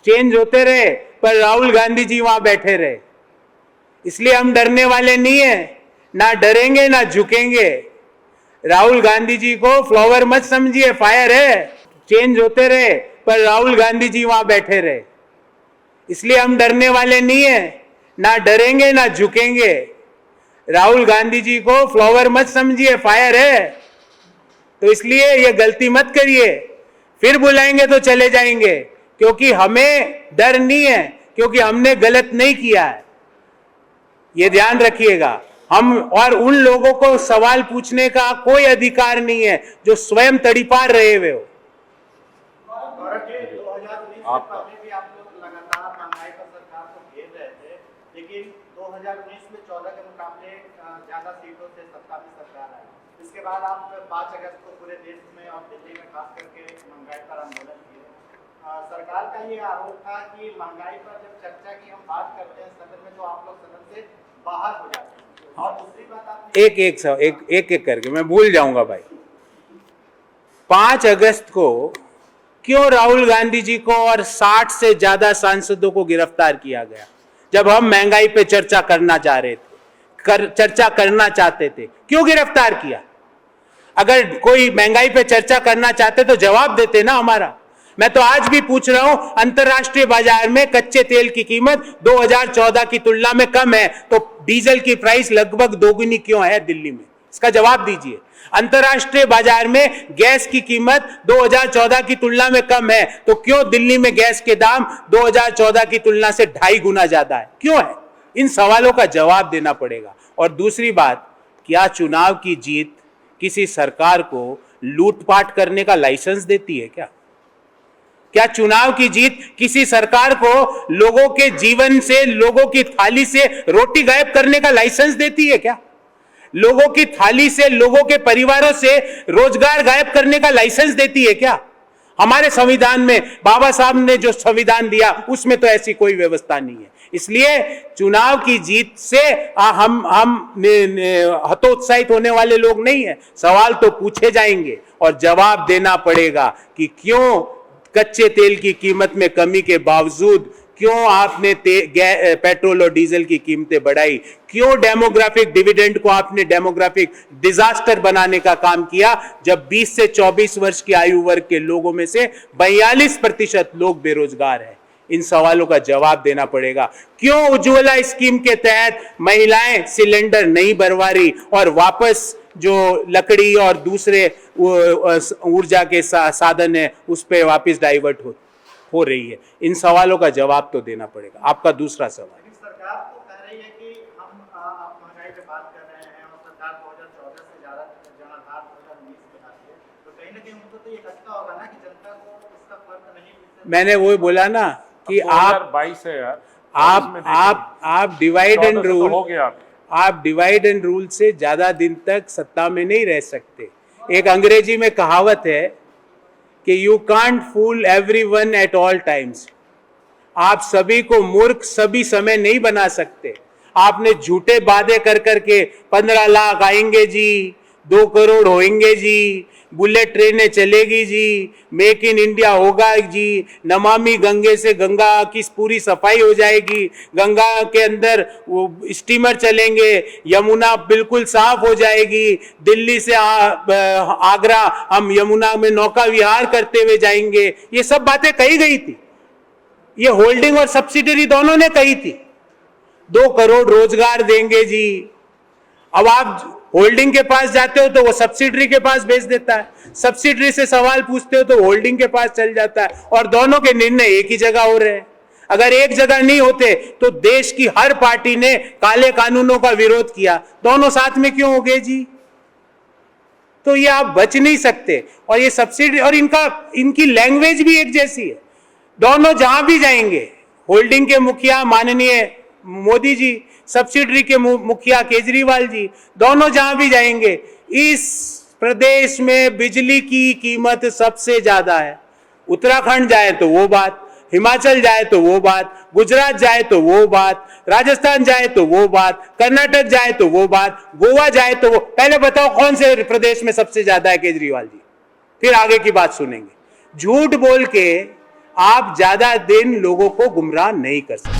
Change होते रहे पर राहुल गांधी जी वहां बैठे रहे। इसलिए हम डरने वाले नहीं है, ना डरेंगे ना झुकेंगे। राहुल गांधी जी को फ्लावर मत समझिए, फायर है। चेंज होते रहे पर राहुल गांधी जी वहां बैठे रहे। इसलिए हम डरने वाले नहीं है, ना डरेंगे ना झुकेंगे। राहुल गांधी जी को फ्लावर मत समझिए, फायर है। तो इसलिए ये गलती मत करिए, फिर बुलाएंगे तो चले जाएंगे, क्योंकि हमें डर नहीं है, क्योंकि हमने गलत नहीं किया है। ये ध्यान रखिएगा। हम और उन लोगों को सवाल पूछने का कोई अधिकार नहीं है जो स्वयं तड़ीपार रहे हुए हो। आप लोग लगातार महंगाई पर सरकार को घेर रहे थे, लेकिन 2019 में 14 के मुकाबले ज्यादा सीटों से सत्ता में सरकार आई। इसके बाद आप 5 अगस्त को पूरे देश में और दिल्ली में खास करके महंगाई पर आंदोलन किए। सरकार का ये आरोप था कि महंगाई पर जब चर्चा की हम बात करते हैं सदन में, तो आप लोग सदन से बाहर हो जाते हैं। और दूसरी बात, आप एक करके मैं भूल जाऊंगा भाई। 5 अगस्त को क्यों राहुल गांधी जी को और 60 से ज्यादा सांसदों को गिरफ्तार किया गया? जब हम महंगाई पे चर्चा करना चाह रहे थे, चर्चा करना चाहते थे, क्यों गिरफ्तार किया? अगर कोई महंगाई पे चर्चा करना चाहते तो जवाब देते ना हमारा। मैं तो आज भी पूछ रहा हूं, अंतर्राष्ट्रीय बाजार में कच्चे तेल की कीमत 2014 की तुलना में कम है, तो डीजल की प्राइस लगभग दोगुनी क्यों है दिल्ली में? इसका जवाब दीजिए। अंतर्राष्ट्रीय बाजार में गैस की कीमत 2014 की तुलना में कम है, तो क्यों दिल्ली में गैस के दाम 2014 की तुलना से 2.5 गुना ज्यादा है? क्यों है? इन सवालों का जवाब देना पड़ेगा। और दूसरी बात, क्या चुनाव की जीत किसी सरकार को लूटपाट करने का लाइसेंस देती है क्या? क्या चुनाव की जीत किसी सरकार को लोगों के जीवन से, लोगों की थाली से रोटी गायब करने का लाइसेंस देती है क्या? लोगों की थाली से, लोगों के परिवारों से रोजगार गायब करने का लाइसेंस देती है क्या? हमारे संविधान में, बाबा साहब ने जो संविधान दिया उसमें तो ऐसी कोई व्यवस्था नहीं है। इसलिए चुनाव की जीत से हम हतोत्साहित होने वाले लोग नहीं है। सवाल तो पूछे जाएंगे और जवाब देना पड़ेगा कि क्यों कच्चे तेल की कीमत में कमी के बावजूद क्यों आपने पेट्रोल और डीजल की कीमतें बढ़ाई? क्यों डेमोग्राफिक डिविडेंड को आपने डेमोग्राफिक डिजास्टर बनाने का काम किया, जब 20 से 24 वर्ष की आयु वर्ग के लोगों में से 42% लोग बेरोजगार हैं? इन सवालों का जवाब देना पड़ेगा। क्यों उज्ज्वला स्कीम के तहत महिलाएं सिलेंडर नहीं भरवा रही और वापस जो लकड़ी और दूसरे ऊर्जा के साधन है उस पर वापस डाइवर्ट हो रही है? इन सवालों का जवाब तो देना पड़ेगा। आपका दूसरा सवाल, सरकार तो कह रही है कि हम आप महंगाई पे बात कर रहे हैं और सरकार 2014 से ज्यादा जनाधार 2019 में आती है, तो कहीं ना कहीं उनको तो ये लगता होगा ना कि जनता को इसका फर्क नहीं। मैंने वो बोला ना कि आप 22 है यार, आप डिवाइड एंड रूल, हो गया। आप डिवाइड एंड रूल से ज्यादा दिन तक सत्ता में नहीं रह सकते। एक अंग्रेजी में कहावत है कि you can't fool everyone at all times. आप सभी को मूर्ख सभी समय नहीं बना सकते। आपने झूठे वादे कर करके 15 लाख आएंगे जी, 2 करोड़ होंगे जी, बुलेट ट्रेनें चलेगी जी, मेक इन इंडिया होगा जी, नमामि गंगे से गंगा की पूरी सफाई हो जाएगी, गंगा के अंदर वो स्टीमर चलेंगे, यमुना बिल्कुल साफ हो जाएगी, दिल्ली से आगरा हम यमुना में नौका विहार करते हुए जाएंगे। ये सब बातें कही गई थी, ये होल्डिंग और सब्सिडरी दोनों ने कही थी। 2 करोड़ रोजगार देंगे जी। अब आप होल्डिंग के पास जाते हो तो वो सब्सिडरी के पास भेज देता है, सब्सिडरी से सवाल पूछते हो तो होल्डिंग के पास चल जाता है, और दोनों के निर्णय एक ही जगह हो रहे हैं। अगर एक जगह नहीं होते तो देश की हर पार्टी ने काले कानूनों का विरोध किया, दोनों साथ में क्यों हो गए जी? तो ये आप बच नहीं सकते। और ये सब्सिडी और इनकी लैंग्वेज भी एक जैसी है। दोनों जहां भी जाएंगे, होल्डिंग के मुखिया माननीय मोदी जी, सब्सिडरी के मुखिया केजरीवाल जी, दोनों जहां भी जाएंगे, इस प्रदेश में बिजली की कीमत सबसे ज्यादा है। उत्तराखंड जाए तो वो बात, हिमाचल जाए तो वो बात, गुजरात जाए तो वो बात, राजस्थान जाए तो वो बात, कर्नाटक जाए तो वो बात, गोवा जाए तो वो। पहले बताओ कौन से प्रदेश में सबसे ज्यादा है केजरीवाल जी, फिर आगे की बात सुनेंगे। झूठ बोल के आप ज्यादा दिन लोगों को गुमराह नहीं कर सकते।